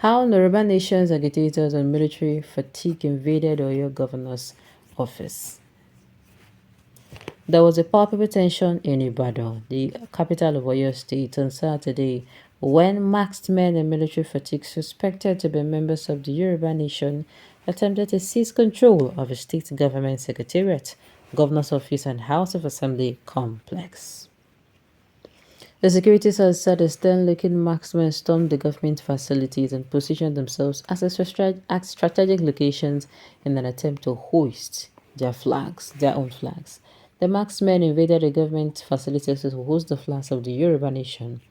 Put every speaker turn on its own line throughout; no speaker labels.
How Yoruba nation's agitators and military fatigue invaded Oyo governor's office. There was a palpable tension in Ibadan, the capital of Oyo State, on Saturday when masked men in military fatigue suspected to be members of the Yoruba nation attempted to seize control of a state government secretariat, governor's office, and House of Assembly complex. The security source said the stern-looking marksmen stormed the government facilities and positioned themselves as strategic locations in an attempt to hoist their own flags. The marksmen invaded the government facilities to hoist the flags of the Yoruba nation.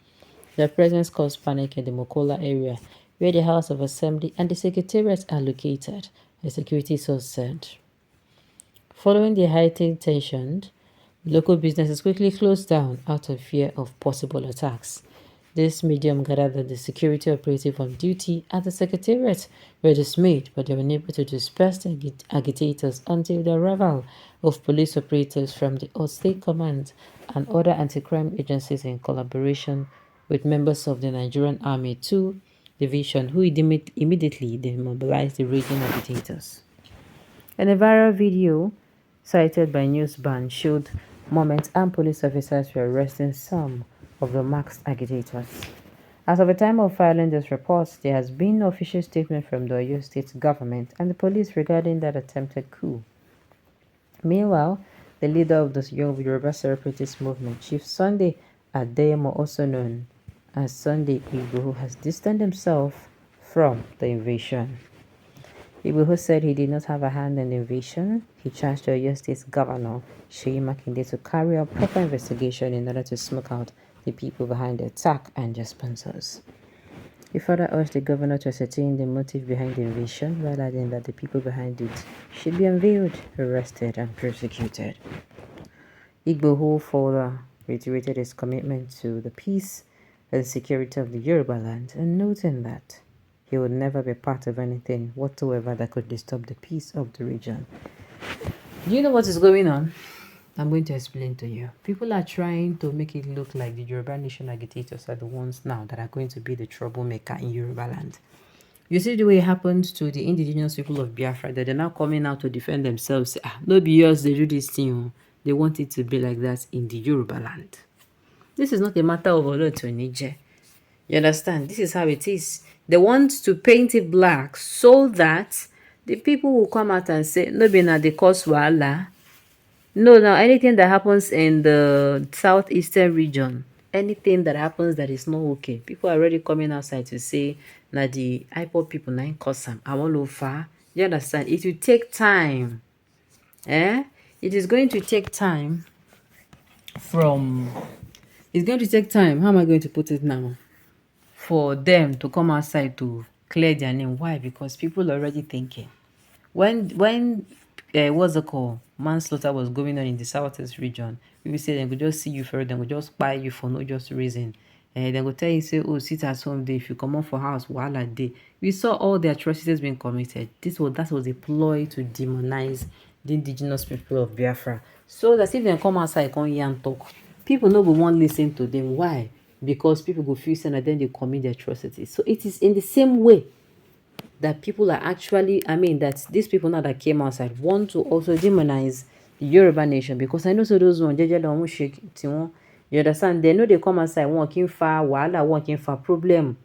Their presence caused panic in the Mokola area, where the House of Assembly and the Secretariat are located, a security source said. Following the heightened tension, local businesses quickly closed down out of fear of possible attacks. This medium gathered that the security operative on duty at the Secretariat were dismayed, but they were unable to disperse the agitators until the arrival of police operatives from the State Command and other anti-crime agencies in collaboration with members of the Nigerian Army 2 Division, who immediately demobilized the raging agitators. In a viral video cited by Newsband showed moments and police officers were arresting some of the masked agitators. As of the time of filing this report, there has been no official statement from the Oyo State government and the police regarding that attempted coup. Meanwhile, the leader of the Yoruba separatist movement, Chief Sunday Adeyemo, also known as Sunday Igboho, has distanced himself from the invasion. Igboho said he did not have a hand in the invasion. He charged the Oyo State Governor, Seyi Makinde, to carry out proper investigation in order to smoke out the people behind the attack and their sponsors. He further urged the governor to ascertain the motive behind the invasion, while adding that the people behind it should be unveiled, arrested, and prosecuted. Igboho further reiterated his commitment to the peace and security of the Yoruba land, and noting that he would never be part of anything whatsoever that could disturb the peace of the region. Do you know what is going on? I'm going to explain to you. People are trying to make it look like the Yoruba nation agitators are the ones now that are going to be the troublemaker in Yoruba land. You see the way it happened to the indigenous people of Biafra, that they're now coming out to defend themselves. No BS, they do this thing. They want it to be like that in the Yoruba land. This is not a matter of Olo to Niger. You understand? This is how it is. They want to paint it black so that the people will come out and say, no, be na the cause wahala. No, now anything that happens in the southeastern region, anything that happens that is not okay, people are already coming outside to say, na the IPOP people na cause am. I want to far. You understand? It will take time. It is going to take time from... It's going to take time. How am I going to put it now? For them to come outside to clear their name. Why? Because people are already thinking. When what's it called? Manslaughter was going on in the southeast region. People say they could just see you for them, would just buy you for no just reason. They will tell you, say, oh, sit at home day. If you come out for house, while a day. We saw all the atrocities being committed. That was a ploy to demonize the indigenous people of Biafra. So that if they come outside, come here and talk, people no go want listen to them. Why? Because people go feel and then they commit the atrocities. So it is in the same way that people are actually, that these people now that came outside want to also demonize the Yoruba nation, because I know so those ones, you understand, they know they come outside working for wahala, working for problem.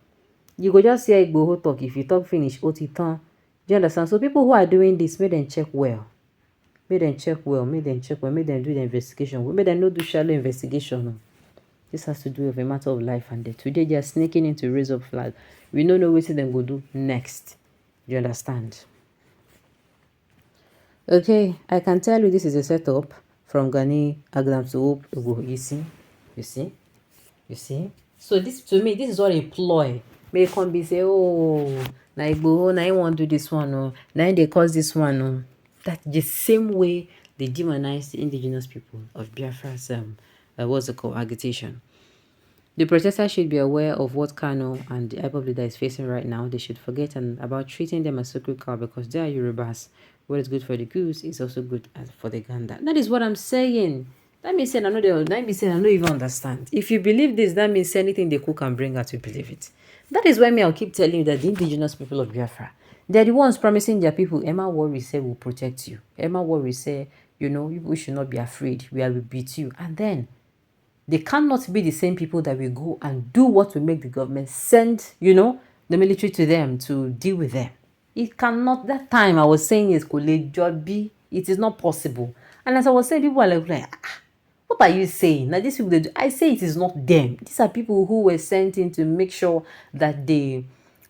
You go just hear Igboho talk, if you talk finish, otitan. Do you understand? So people who are doing this, make them check well. Make them do the investigation. Make them not do shallow investigation. This has to do with a matter of life and death. Today they are sneaking in to raise up flag. We don't know what they go do next. You understand? Okay, I can tell you this is a setup from Gani Aglam to Hope. You see? So this, to me, this is all a ploy. May come be say, oh, na Igboho, na I want to do this one, oh, na they cause this one, oh. That's the same way they demonize the indigenous people of Biafra's what's it called, agitation. The protesters should be aware of what Kano and the IPOP leader is facing right now. They should forget about treating them as sacred cow, because they are Yorubas. What is good for the goose is also good for the gander. That is what I'm saying. That means saying I know that means saying I don't even understand. If you believe this, that means anything they cook and bring out, you believe it. That is why I'll keep telling you that the indigenous people of Biafra, they're the ones promising their people, Emma Worry say will protect you. Emma Worry say, you should not be afraid. We will beat you. And then they cannot be the same people that will go and do what will make the government send, the military to them to deal with them. It cannot. That time I was saying is Jobi. It is not possible. And as I was saying, people are like, what are you saying? Now these people, I say it is not them. These are people who were sent in to make sure that they,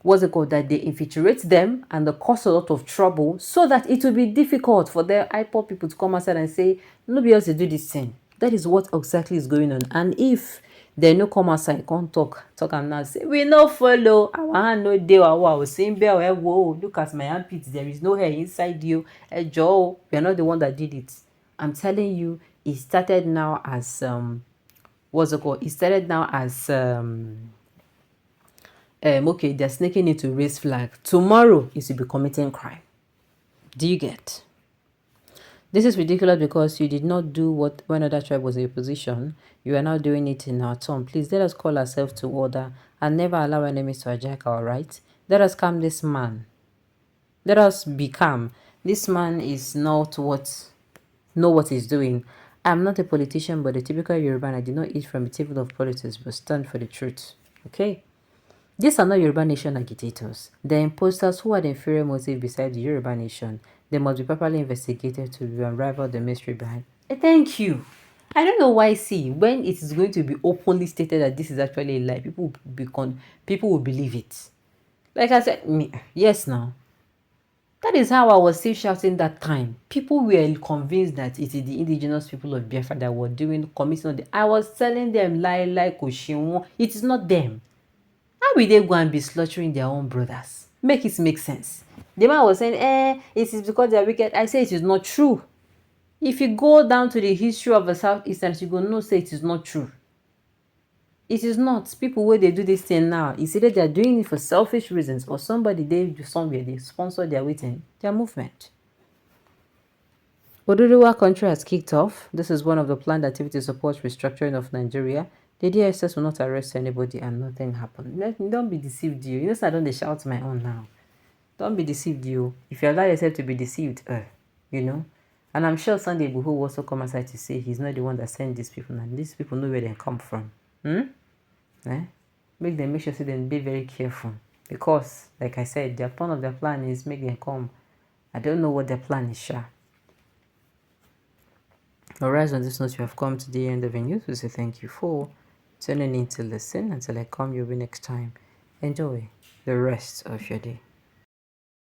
that they infiltrate them and they cause a lot of trouble so that it will be difficult for the IPOP people to come outside and say, nobody else to do this thing. That is what exactly is going on. And if they no come outside, can't talk and now say, we no follow, our hand no dey, I was saying, whoa, look at my armpits, there is no hair inside you. Joe, we are not the one that did it. I'm telling you, it started now as It started now as okay, they're sneaking into race flag. Tomorrow is to be committing crime. Do you get? This is ridiculous because you did not do what when other tribe was in a position. You are now doing it in our turn. Please let us call ourselves to order and never allow enemies to hijack our rights. Let us calm this man. Let us be calm. This man is not know what he's doing. I'm not a politician, but a typical Yoruba, and I did not eat from the table of politics, but stand for the truth. Okay? These are not Yoruba nation agitators. The imposters who had inferior motive beside the Yoruba nation. They must be properly investigated to unravel the mystery behind. Thank you. I don't know why. See, when it is going to be openly stated that this is actually a lie, people will believe it. Like I said, yes, now. That is how I was still shouting that time. People were convinced that it is the indigenous people of Biafra that were committing. I was telling them, lie, Koshinwo. It is not them. How will they go and be slaughtering their own brothers? Make it make sense. The man was saying, it is because they are wicked. I say it is not true. If you go down to the history of the Southeastern, you go no say it is not true. It is not. People where they do this thing now, it's either they are doing it for selfish reasons or somebody they sponsor their waiting, their movement. Oduduwa country has kicked off. This is one of the planned activities supports restructuring of Nigeria. The DSS will not arrest anybody and nothing happened. Don't be deceived, you. I don't shout my own now. Don't be deceived, you. If you allow yourself to be deceived, And I'm sure Sunday Igboho will also come aside to say he's not the one that sent these people, and these people know where they come from. Make them make sure they be very careful. Because, like I said, one of their plan is make them come. I don't know what their plan is, sure. Alright, on this note, you have come to the end of the news. We say thank you for tuning in to listen. Until I come your way next time, enjoy the rest of your day.